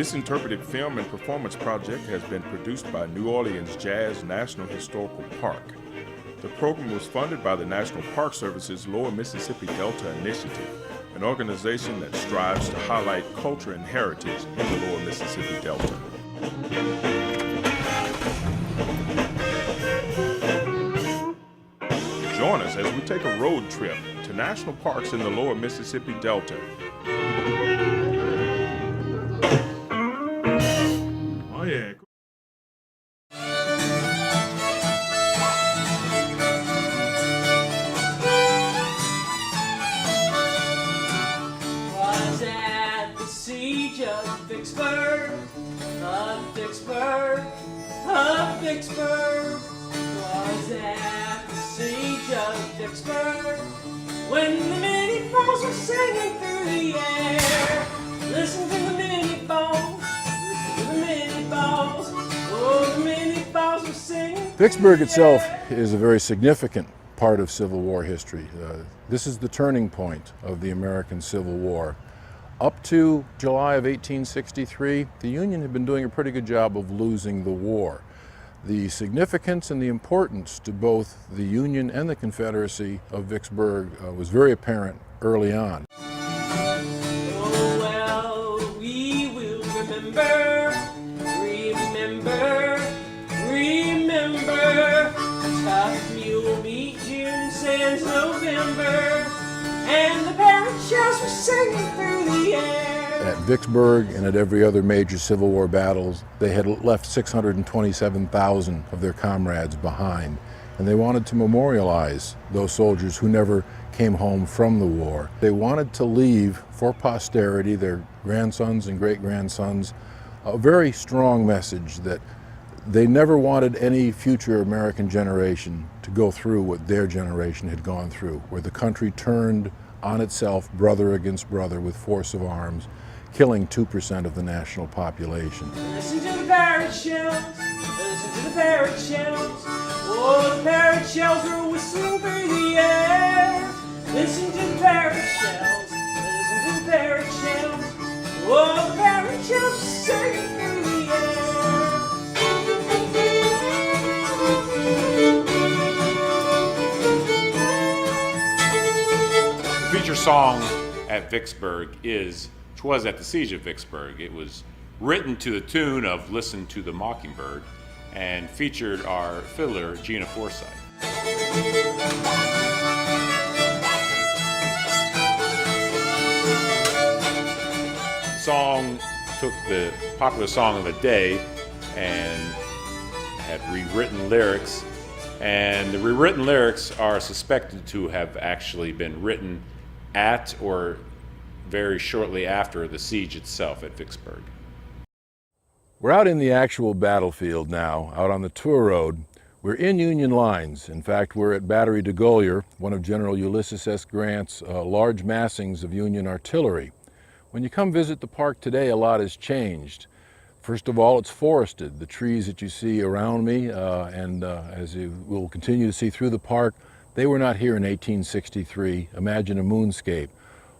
This interpretive film and performance project has been produced by New Orleans Jazz National Historical Park. The program was funded by the National Park Service's Lower Mississippi Delta Initiative, an organization that strives to highlight culture and heritage in the Lower Mississippi Delta. Join us as we take a road trip to national parks in the Lower Mississippi Delta. Oh yeah. Was at the siege of Vicksburg, of Vicksburg. Was at the siege of Vicksburg, when the Minnie Falls were singing through the air. Listen to the Minnie Falls, listen to the Minnie Falls. Oh, the Minnie Falls were singing. Vicksburg itself is a very significant part of Civil War history. This is the turning point of the American Civil War. Up to July of 1863, the Union had been doing a pretty good job of losing the war. The significance and the importance to both the Union and the Confederacy of Vicksburg was very apparent early on. Oh, well, we will remember. Tough mule meet June, sands November, and the parrot shells were singing through the air. At Vicksburg and at every other major Civil War battles, they had left 627,000 of their comrades behind, and they wanted to memorialize those soldiers who never came home from the war. They wanted to leave for posterity, their grandsons and great-grandsons, a very strong message that they never wanted any future American generation to go through what their generation had gone through, where the country turned on itself, brother against brother, with force of arms, killing 2% of the national population. Listen to the parrot shells, listen to the parrot shells. Oh, the parrot shells were whistling through the air. Listen to the parrot shells, listen to the parrot shells. Oh, the parrot shells were singing through the air. The feature song at Vicksburg was at the Siege of Vicksburg. It was written to the tune of Listen to the Mockingbird and featured our fiddler, Gina Forsythe. The song took the popular song of the day and had rewritten lyrics, and the rewritten lyrics are suspected to have actually been written at or very shortly after the siege itself at Vicksburg. We're out in the actual battlefield now, out on the tour road. We're in Union lines. In fact, we're at Battery de Gaulier, one of General Ulysses S. Grant's large massings of Union artillery. When you come visit the park today, a lot has changed. First of all, it's forested. The trees that you see around me, and as you will continue to see through the park, they were not here in 1863. Imagine a moonscape.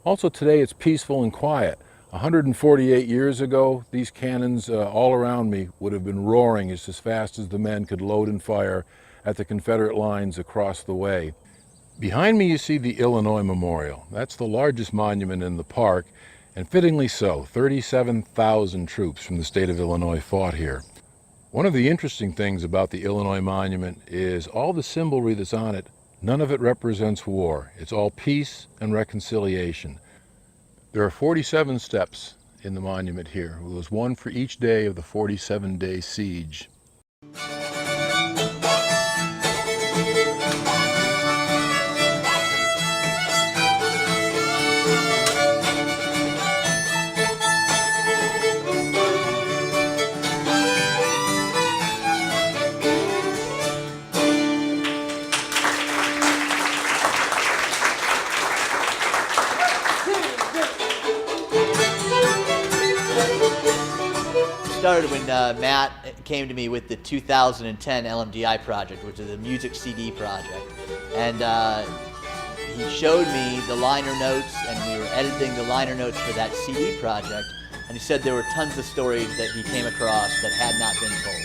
Also today, it's peaceful and quiet. 148 years ago, these cannons all around me would have been roaring as fast as the men could load and fire at the Confederate lines across the way. Behind me, you see the Illinois Memorial. That's the largest monument in the park, and fittingly so. 37,000 troops from the state of Illinois fought here. One of the interesting things about the Illinois Monument is all the symbolry that's on it, none of it represents war. It's all peace and reconciliation. There are 47 steps in the monument here. There was one for each day of the 47-day siege. Started when Matt came to me with the 2010 LMDI project, which is a music CD project, and he showed me the liner notes, and we were editing the liner notes for that CD project, And he said there were tons of stories that he came across that had not been told.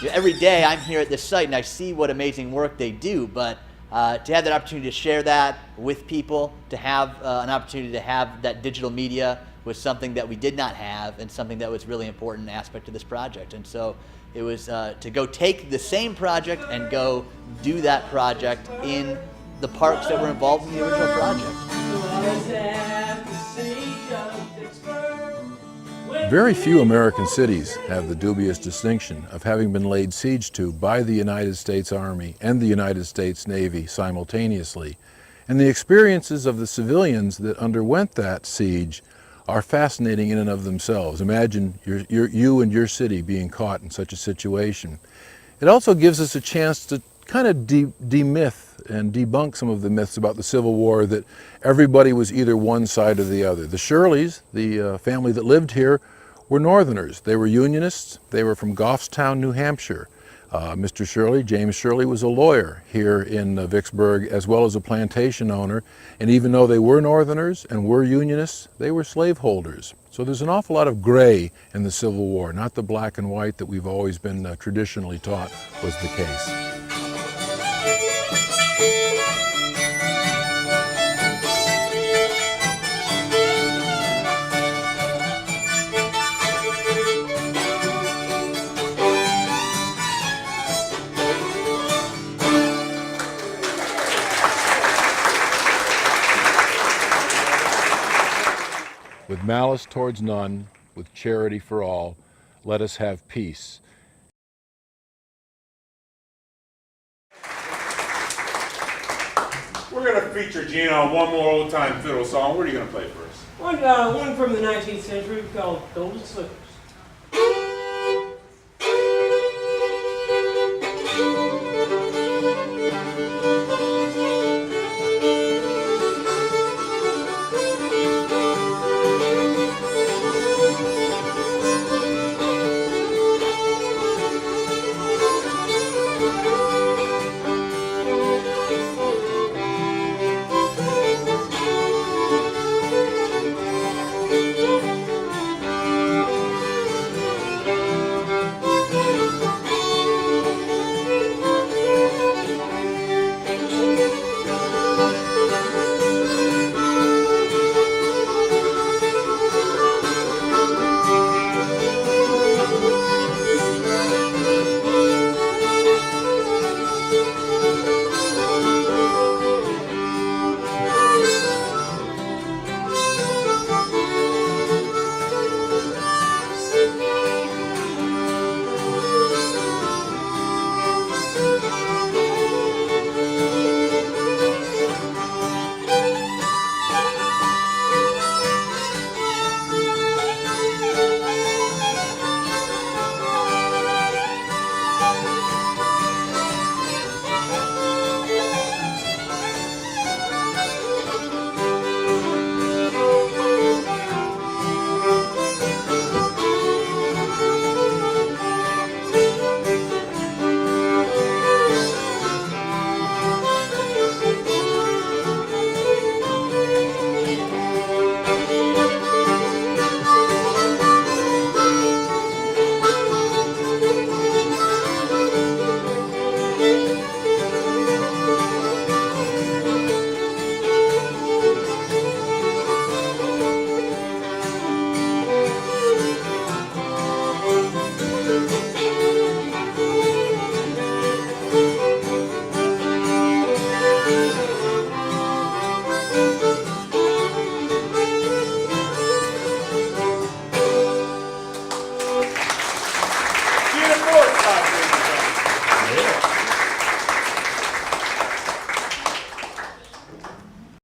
You know, every day I'm here at this site and I see what amazing work they do, but to have that opportunity to share that with people, to have an opportunity to have that digital media was something that we did not have and something that was really important aspect of this project. And so it was to go take the same project and go do that project in the parks that were involved in the original project. Very few American cities have the dubious distinction of having been laid siege to by the United States Army and the United States Navy simultaneously. And the experiences of the civilians that underwent that siege are fascinating in and of themselves. Imagine you and your city being caught in such a situation. It also gives us a chance to kind of demyth and debunk some of the myths about the Civil War, that everybody was either one side or the other. The Shirleys, the family that lived here, were Northerners. They were Unionists. They were from Goffstown, New Hampshire. Mr. Shirley, James Shirley, was a lawyer here in Vicksburg, as well as a plantation owner. And even though they were Northerners and were Unionists, they were slaveholders. So there's an awful lot of gray in the Civil War, not the black and white that we've always been traditionally taught was the case. With malice towards none, with charity for all, let us have peace. We're going to feature Gina on one more old-time fiddle song. What are you going to play for us? One from the 19th century called Golden Slippers.